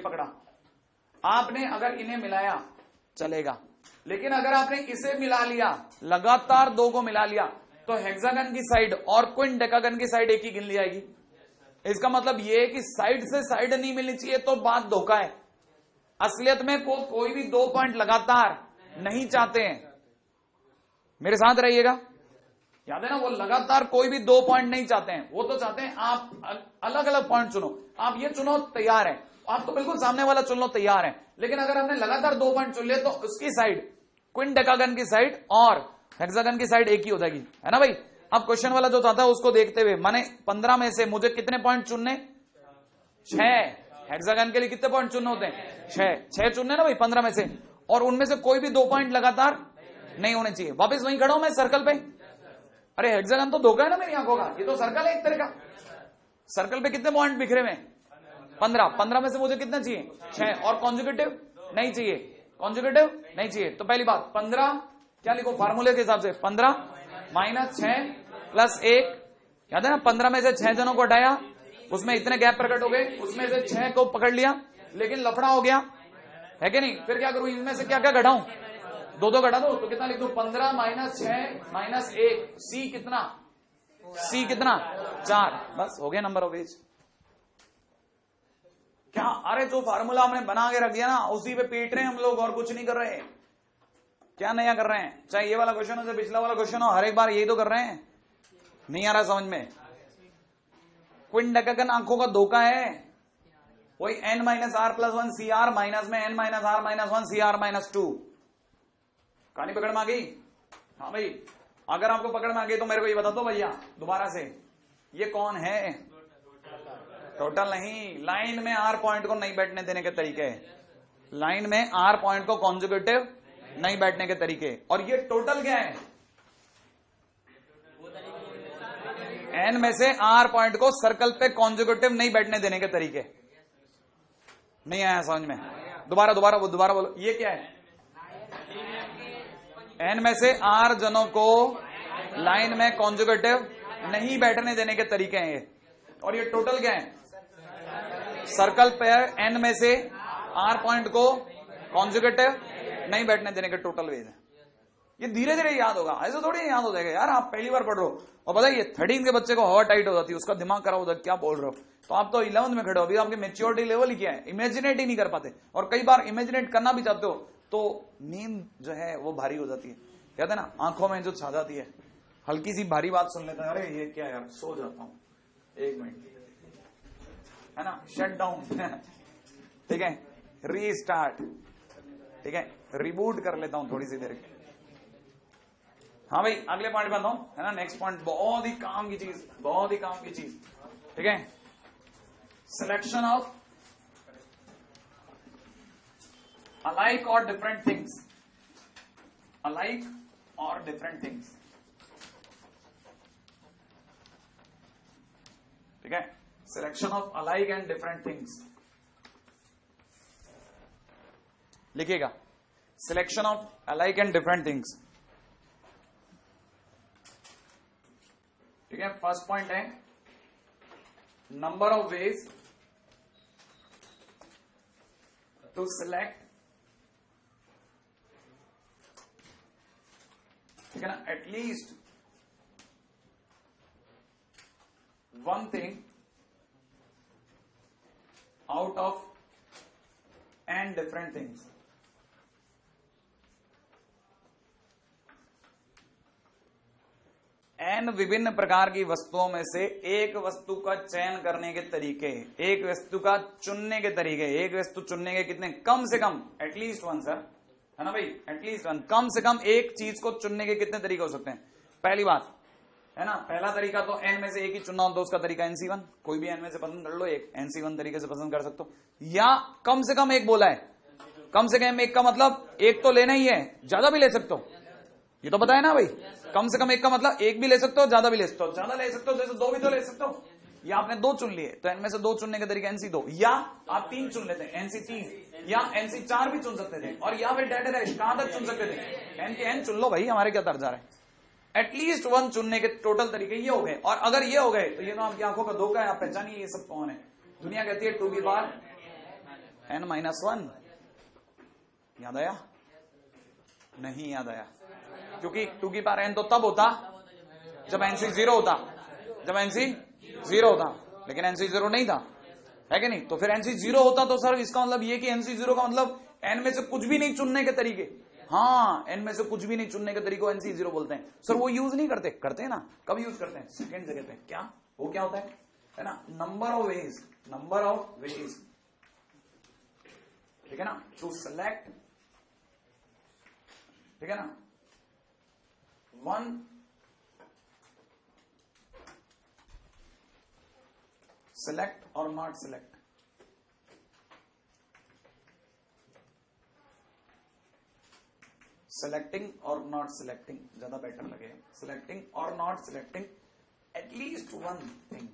पकड़ा, आपने अगर इन्हें मिलाया चलेगा, लेकिन अगर आपने इसे मिला लिया, लगातार दो को मिला लिया, तो हेक्सागन की साइड और क्विंटेकागन की साइड एक ही गिन ली जाएगी। इसका मतलब यह है कि साइड से साइड नहीं मिलनी चाहिए तो बात धोखा है। असलियत में कोई भी दो पॉइंट लगातार नहीं चाहते हैं, मेरे साथ रहिएगा। याद है ना, वो लगातार कोई भी दो पॉइंट नहीं चाहते हैं, वो तो चाहते हैं आप अलग अलग पॉइंट चुनो। आप ये चुनो तैयार है, आप तो बिल्कुल सामने वाला चुन लो तैयार है, लेकिन अगर हमने लगातार दो पॉइंट चुन लिए तो उसकी साइड, क्विंटेकागन की साइड और हेक्सागन की साइड एक ही हो जाएगी, है ना भाई। अब क्वेश्चन वाला जो चाहता है उसको देखते हुए, माने 15 में से मुझे कितने पॉइंट चुनने, 6। हेक्सागन के लिए कितने पॉइंट चुनने होते हैं, 6 चुनने ना भाई 15 में से, और उनमें से कोई भी दो पॉइंट लगातार नहीं होने चाहिए। वापस वहीं खड़ा हूं मैं सर्कल पे। अरे हेक्सागन तो धोखा है ना मेरी आंखों का, ये तो सर्कल है एक तरह का। सर्कल पे कितने पॉइंट बिखरे हुए, 15 में से मुझे कितना चाहिए, 6, और कॉन्जुगेटिव नहीं चाहिए, कॉन्जुगेटिव नहीं चाहिए। तो पहली बात 15 क्या लिखो फार्मूले के हिसाब से, 15 माइनस 6 प्लस 1। याद है ना, 15 में से 6 जनों को हटाया, उसमें इतने गैप प्रकट हो गए, उसमें से 6 को पकड़ लिया, लेकिन लफड़ा हो गया है कि नहीं। फिर क्या करूं, इनमें से क्या क्या घटाऊं, दो घटा दो, तो कितना लिख दो, 15 माइनस 6 माइनस 1, सी कितना, 4, बस हो गया नंबर ऑफ एज। क्या, अरे जो फार्मूला हमने बना के रख दिया ना उसी पे पीट रहे हैं हम लोग, और कुछ नहीं कर रहे हैं। क्या नया कर रहे हैं, चाहे ये वाला क्वेश्चन हो चाहे पिछला वाला क्वेश्चन हो, हर एक बार यही तो कर रहे हैं। नहीं आ रहा समझ में। क्विंटेकागन आंखों का धोखा है, वही n minus r plus 1 C r minus में n minus r minus 1 C r minus 2। कहानी पकड़ में आ गई। हाँ भाई, अगर आपको पकड़ में आ गई तो मेरे को ये बता दो भैया दोबारा से, ये कौन है, टोटल नहीं, लाइन में आर पॉइंट को नहीं बैठने देने के तरीके, लाइन में आर पॉइंट को कॉन्जुगेटिव नहीं बैठने के तरीके। और ये टोटल क्या है, एन में से आर पॉइंट को सर्कल पे कॉन्जुगेटिव नहीं बैठने देने के तरीके। नहीं आया समझ में, दोबारा बोलो, ये क्या है, एन में से आर जनों को लाइन में कॉन्जुगेटिव नहीं बैठने देने के तरीके हैं ये। और ये टोटल क्या है, सर्कल पे एन में से आर पॉइंट को कॉन्जुगेटिव नहीं बैठने देने के टोटल वेज है। ये धीरे धीरे याद होगा, ऐसे थोड़ी याद हो जाएगा यार। आप पहली बार पढ़ रहे हो और बताइए 13 के बच्चे को हवा टाइट हो जाती है, उसका दिमाग खराब हो जाता है, क्या बोल रहे हो। तो आप तो 11th में खड़े हो, अभी आपकी मेच्योरिटी लेवल ही क्या है, इमेजिनेट ही नहीं कर पाते। और कई बार इमेजिनेट करना भी चाहते हो तो नींद जो है वो भारी हो जाती है, कहते हैं ना आंखों में जो छा जाती है, हल्की सी भारी बात सुन लेते हैं, अरे ये क्या यार, सो जाता हूं 1 मिनट, है ना, शट डाउन ठीक है, रीस्टार्ट, ठीक है, रिबूट कर लेता हूं थोड़ी सी देर। हाँ भाई, अगले पॉइंट पर हूं, है ना, नेक्स्ट पॉइंट बहुत ही काम की चीज, बहुत ही काम की चीज, ठीक है, selection of alike or different things, alike or different things, ठीक है, selection of alike and different things लिखिएगा, selection of alike and different things, ठीक है। फर्स्ट पॉइंट है number of ways to select, ठीक है ना, at least one thing out of n different things. N विभिन्न प्रकार की वस्तुओं में से एक वस्तु का चयन करने के तरीके, एक वस्तु का चुनने के तरीके, एक वस्तु चुनने के कितने, कम से कम, एटलीस्ट वन सर, है ना भाई, एटलीस्ट वन, कम से कम एक चीज को चुनने के कितने तरीके हो सकते हैं। पहली बात है ना, पहला तरीका तो एन में से एक ही चुनना हो तो उसका तरीका NC1, कोई भी एन में से पसंद कर लो, एक NC1 तरीके से पसंद कर सकते हो, या कम से कम एक बोला है, कम से कम एक का मतलब एक तो लेना ही है, ज्यादा भी ले सकते हो, ये तो बताया ना भाई, कम से कम एक का मतलब एक भी ले सकते हो, ज्यादा भी ले सकते हो, ज्यादा ले सकते हो जैसे 2 भी तो ले सकते हो, या आपने 2 चुन लिए तो इनमें से 2 चुनने का तरीका NC2, या आप 3 चुन लेते हैं NC3, या NC4 भी चुन सकते थे, और या फिर डेड रेस्ट कहां तक चुन सकते थे, N के N चुन लो भाई, हमारे क्या तर्ज आ रहा है। एटलीस्ट 1 चुनने के टोटल तरीके ये हो गए, और अगर ये हो गए तो ये तो आपकी आंखों का धोखा है, आप पहचानिए ये सब कौन है। दुनिया कहती है 2 की पावर n-1। याद आया? नहीं याद आया, क्योंकि 2 की पावर n तो तब होता जब nc 0 होता, जब nc 0 होता, लेकिन nc 0 नहीं था, है कि नहीं? तो फिर nc 0 होता तो सर इसका मतलब ये कि nc 0 का मतलब n में से कुछ भी नहीं चुनने के तरीके। हाँ, n में से कुछ भी नहीं चुनने के तरीके को nc 0 बोलते हैं। सर वो यूज नहीं करते? करते हैं ना। कब यूज करते हैं? सेकंड जगह पे। क्या वो क्या होता है ना? Number of veg, number of veg, ठीक है ना, टू सेलेक्ट, ठीक है ना, one select or not select, selecting or not selecting ज्यादा बेटर लगे, selecting or not selecting at least one thing,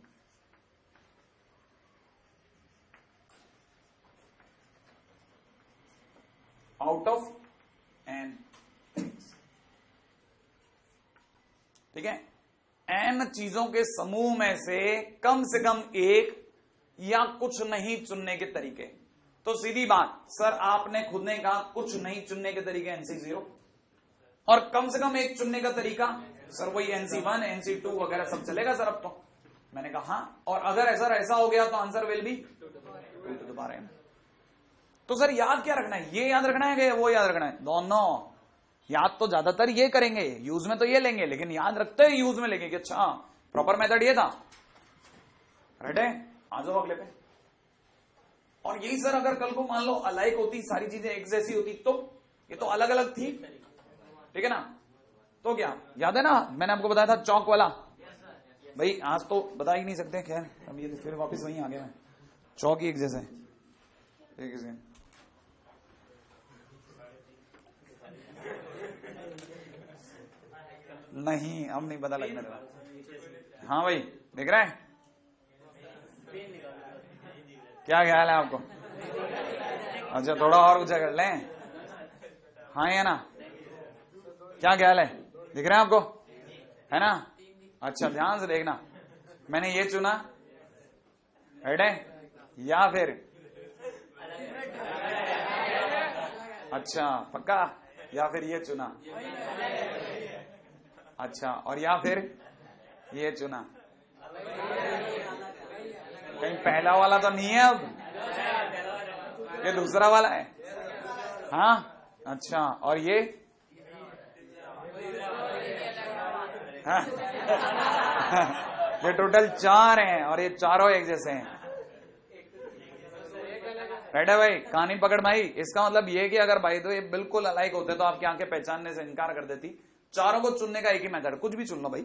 out of n things, ठीक है। n चीजों के समूह में से कम एक या कुछ नहीं चुनने के तरीके। तो सीधी बात, सर आपने खुद ने कहा कुछ नहीं चुनने के तरीके nc 0, और कम से कम एक चुनने का तरीका सर वही nc1 nc2 वगैरह सब चलेगा सर। अब तो मैंने कहा हाँ, और अगर ऐसा हो गया तो answer will be 2 to the power n। तो सर याद क्या रखना है? ये याद रखना है कि वो याद रखना है? दोनों। याद तो ज्यादातर ये करेंगे, यूज में तो ये लेंगे, लेकिन याद रखते हैं यूज में लेंगे कि अच्छा प्रॉपर मेथड ये था। राइट है? आ जाओ अगले पे। और यही सर अगर कल को मान लो अलाइक होती, सारी चीजें एक जैसी होती, तो ये तो अलग अलग थी, ठीक है ना। तो क्या याद है ना, मैंने आपको बताया था चौक वाला। भाई आज तो बता ही नहीं सकते, खैर अब ये फिर वापस वहीं आ गया मैं। चौक ही एक जैसे एक नहीं, अब नहीं पता लगने लगा। हाँ भाई देख रहे हैं, क्या ख्याल है आपको? अच्छा थोड़ा और ऊंचा कर लें। हाँ या ना, क्या ख्याल है? दिख रहा है आपको, है ना? अच्छा ध्यान से देखना, मैंने ये चुना, राइट है, या फिर अच्छा पक्का, या फिर ये चुना, अच्छा, और या फिर ये चुना। कहीं पहला वाला तो नहीं है, अब ये दूसरा वाला है। हाँ अच्छा, और ये हाँ ये टोटल 4 हैं और ये चारों एक जैसे हैं। राइट है भाई, कहानी पकड़ भाई। इसका मतलब ये कि अगर भाई तो ये बिल्कुल अलाइक होते तो आपकी आंखें पहचानने से इनकार कर देती। चारों को चुनने का एक ही मेथड, कुछ भी चुन लो भाई।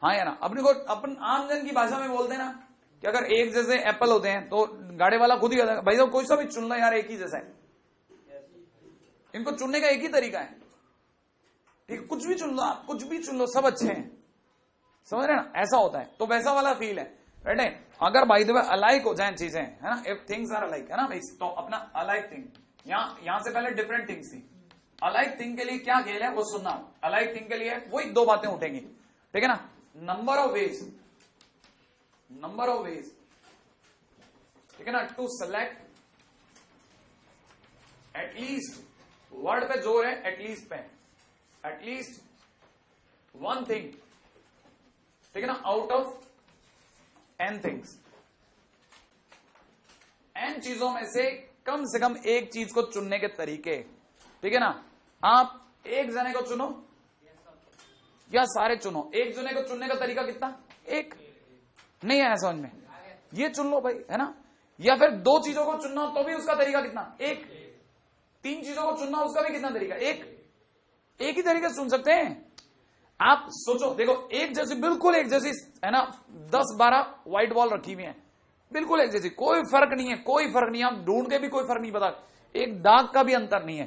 हाँ या ना, अपने को अपन आम जन की भाषा में बोलते हैं ना कि अगर एक जैसे एप्पल होते हैं तो गाड़ी वाला खुद ही कहता है भाई साहब कोई सा भी चुन लो यार, एक ही जैसा है। इनको चुनने का एक ही तरीका है, ठीक, कुछ भी चुन लो आप, कुछ भी चुन लो, सब अच्छे हैं, समझ रहे ना, ऐसा होता है। तो वैसा वाला फील है, राइट है। अगर बाय द वे अलाइक हो जाए चीजें, है ना, इफ थिंग्स आर अलाइक, है ना भाई, तो अपना अलाइक थिंग, यहां से पहले डिफरेंट थिंग्स थी। अलाइक थिंग के लिए क्या खेल है वो सुनना। अलाइक थिंग के लिए वही 2 बातें उठेंगी, ठीक है ना, number of veg, number of veg, ठीक है ना, टू सेलेक्ट एटलीस्ट, वर्ड पे जोर है एटलीस्ट पे, एटलीस्ट वन थिंग, ठीक है ना, out of n things. n चीजों में से कम एक चीज को चुनने के तरीके, ठीक है ना। आप एक जने को चुनो या सारे चुनो, एक जने को चुनने का तरीका कितना? एक। नहीं आया समझ में? ये चुन लो भाई, है ना। या फिर 2 चीजों को चुनना हो तो भी उसका तरीका कितना? एक। 3 चीजों को चुनना उसका भी कितना तरीका? एक। एक ही तरीके से चुन सकते हैं। आप सोचो, देखो एक जैसी, बिल्कुल एक जैसी, है ना, 10-12 व्हाइट बॉल रखी हुई है, बिल्कुल एक जैसी, कोई फर्क नहीं है, कोई फर्क नहीं है, आप ढूंढ के भी कोई फर्क नहीं पता, एक दाग का भी अंतर नहीं है।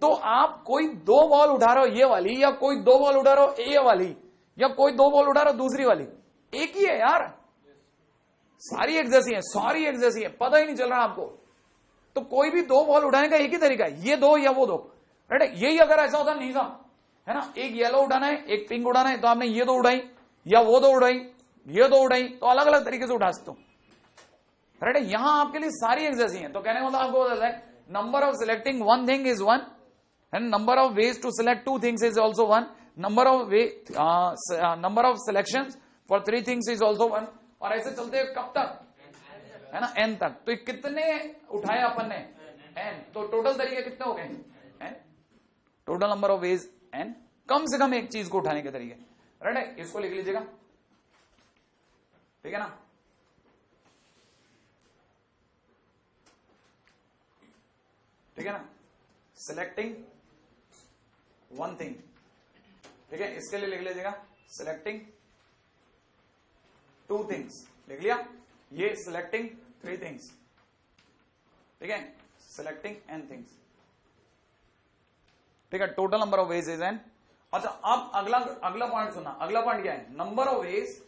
तो आप कोई 2 बॉल उठा रहे हो ये वाली, या कोई 2 बॉल उठा रहे हो ये वाली, या कोई 2 बॉल उठा रहे हो दूसरी वाली, एक ही है यार, सारी एक जैसी है, सारी एक जैसी है, पता ही नहीं चल रहा आपको। तो कोई भी 2 बॉल उठाने का एक ही तरीका है, ये 2 या वो 2, राइट। यही अगर ऐसा होता नहीं साहब, है ना, एक येलो उठाना है एक पिंक उठाना है, तो आपने ये 2 उठाई या वो 2 उठाई, ये 2 उठाई, तो अलग अलग तरीके से उठा सकते हो, राइट है। यहां आपके लिए सारी एक जैसी है, तो कहने का मतलब आपको बता है number of selecting one thing is one and number of ways to select two things is also one, number of selection for three things is also one, और ऐसे चलते हैं कब तक, है ना, एन तक। तो कितने उठाए अपन ने, एन, तो टोटल तरीके कितने हो गए, n, total number of ways n, कम से कम एक चीज को उठाने के तरीके, राइट है। इसको लिख लीजिएगा, ठीक है ना। ठीक है ना, सिलेक्टिंग वन थिंग, ठीक है, इसके लिए लिख लीजिएगा सिलेक्टिंग टू थिंग्स, लिख लिया। ये सिलेक्टिंग थ्री थिंग्स, ठीक है, सिलेक्टिंग एन थिंग्स, ठीक है, total number of veg is an. अच्छा, अब अगला पॉइंट सुनना, अगला पॉइंट क्या है, नंबर ऑफ वेज,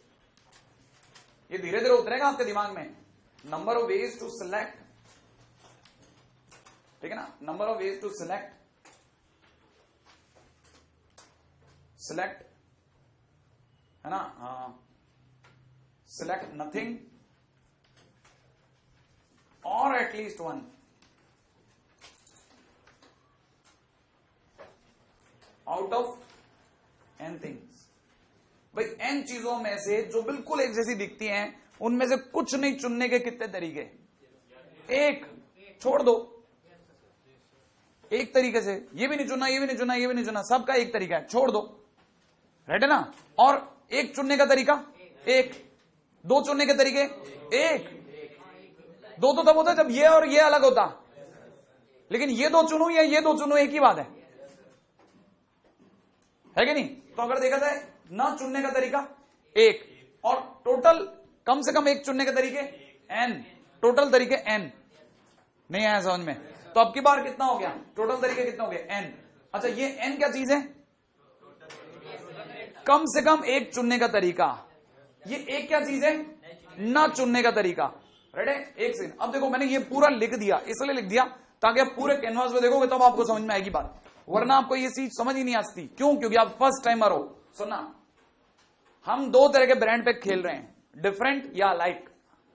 ये धीरे धीरे उतरेगा आपके दिमाग में, number of ways to select, ठीक है ना, number of ways to select है ना, सिलेक्ट नथिंग और at least one, out of n things. भाई एन चीजों में से जो बिल्कुल एक जैसी दिखती हैं, उनमें से कुछ नहीं चुनने के कितने तरीके, एक छोड़ दो, एक तरीके से, ये भी नहीं चुनना, ये भी नहीं चुनना, ये भी नहीं चुनना, सबका एक तरीका है, छोड़ दो, राइट है ना। और एक चुनने का तरीका एक, दो चुनने के तरीके एक, दो तो तब होता जब ये और ये अलग होता, लेकिन ये दो चुनूं या ये दो चुनूं एक ही बात है कि नहीं। तो अगर देखा जाए ना चुनने का तरीका एक, और टोटल कम से कम एक चुनने के तरीके एन, टोटल तरीके एन, नहीं आया समझ में, तो अब की बार कितना हो गया, टोटल तरीके कितने हो गए, एन। अच्छा, ये एन क्या चीज है, कम से कम एक चुनने का तरीका, ये एक क्या चीज है, ना चुनने का तरीका, राइट है। एक सेकंड, अब देखो मैंने ये पूरा लिख दिया, इसलिए लिख दिया ताकि आप पूरे कैनवास में देखोगे तब आपको समझ में आएगी बात, वरना आपको ये चीज समझ ही नहीं आती। क्यों, क्योंकि आप फर्स्ट टाइमर हो। सुनना, हम दो तरह के ब्रांड पे खेल रहे हैं, डिफरेंट या लाइक।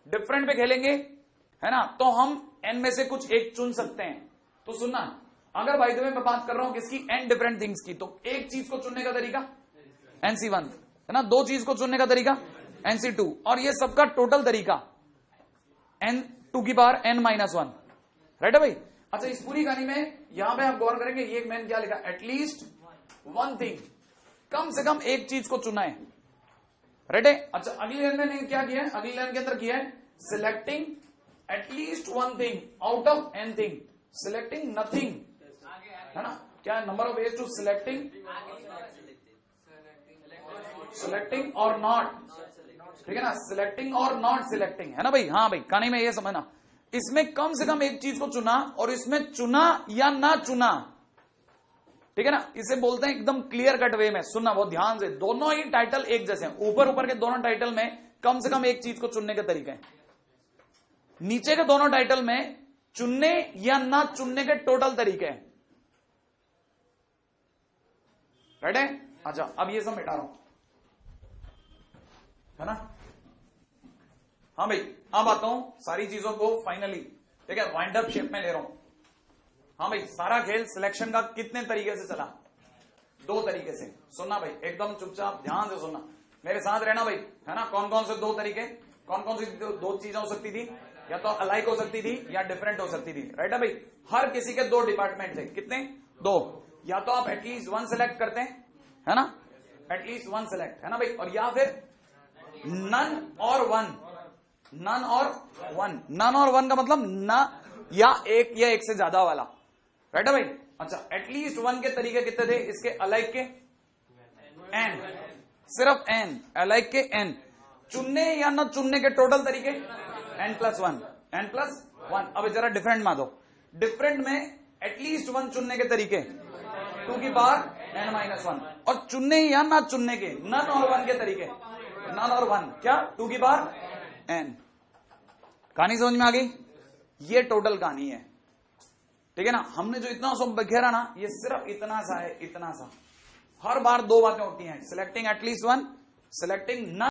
डिफरेंट पे खेलेंगे, है ना, तो हम एन में से कुछ एक चुन सकते हैं। तो सुनना, अगर बाय द वे मैं बात कर रहा हूं किसकी, एन डिफरेंट थिंग्स की, तो एक चीज को चुनने का तरीका NC1, है ना, दो चीज को चुनने का तरीका NC2, और ये सबका टोटल तरीका N2 की पावर N-1, राइट है भाई। अच्छा, इस पूरी कहानी में यहां पे आप गौर करेंगे, ये मैंने क्या लिखा, एटलीस्ट वन थिंग, कम से कम एक चीज को चुना है, राइट है। अच्छा, अगली लाइन में क्या किया है, अगली लाइन के अंदर किया है selecting at least one thing out of n thing, selecting nothing, है ना, क्या number of ways to selecting और नॉट, ठीक है ना, सिलेक्टिंग और नॉट सिलेक्टिंग, है ना भाई। हाँ भाई, कहानी में ये समझना, इसमें कम से कम एक चीज को चुना और इसमें चुना या ना चुना, ठीक है ना, इसे बोलते हैं एकदम क्लियर कट वे में। सुनना बहुत ध्यान से, दोनों ही टाइटल एक जैसे हैं, ऊपर ऊपर के दोनों टाइटल में कम से कम एक चीज को चुनने के तरीके हैं, नीचे के दोनों टाइटल में चुनने या ना चुनने के टोटल तरीके हैं, राइट है। अच्छा, अब ये सब मिटा रहा हूं, है ना। हाँ भाई, अब आता हूं सारी चीजों को फाइनली, ठीक है, वाइंड अप शेप में ले रहा हूं। हाँ भाई, सारा खेल सिलेक्शन का कितने तरीके से चला, दो तरीके से। सुनना भाई, एकदम चुपचाप ध्यान से सुनना, मेरे साथ रहना भाई, है ना। कौन कौन से दो तरीके, कौन कौन सी दो चीजें हो सकती थी, या तो अलाइक हो सकती थी या डिफरेंट हो सकती थी, राइट है भाई। हर किसी के दो डिपार्टमेंट थे, कितने, दो, या तो आप एटलीस्ट वन सेलेक्ट करते हैं, है ना, एटलीस्ट वन सेलेक्ट, है ना भाई, और या फिर नन और वन, नन और वन, नन और वन का मतलब ना या एक से ज्यादा वाला, राइट है भाई। अच्छा, एटलीस्ट वन के तरीके कितने थे, इसके अलाइक के एन, सिर्फ एन, अलाइक के एन, चुनने या ना चुनने के टोटल तरीके N+1, N+1। अब जरा डिफरेंट मान दो, डिफरेंट में एटलीस्ट वन चुनने के तरीके 2 की पावर N-1, और चुनने या ना चुनने के नन और वन के तरीके, नन और वन क्या, 2 की पावर N। कहानी समझ में आ गई, ये टोटल कहानी है, ठीक है ना। हमने जो इतना सब बखेरा ना, ये सिर्फ इतना सा है, इतना सा। हर बार दो बातें होती हैं, selecting at least one, selecting none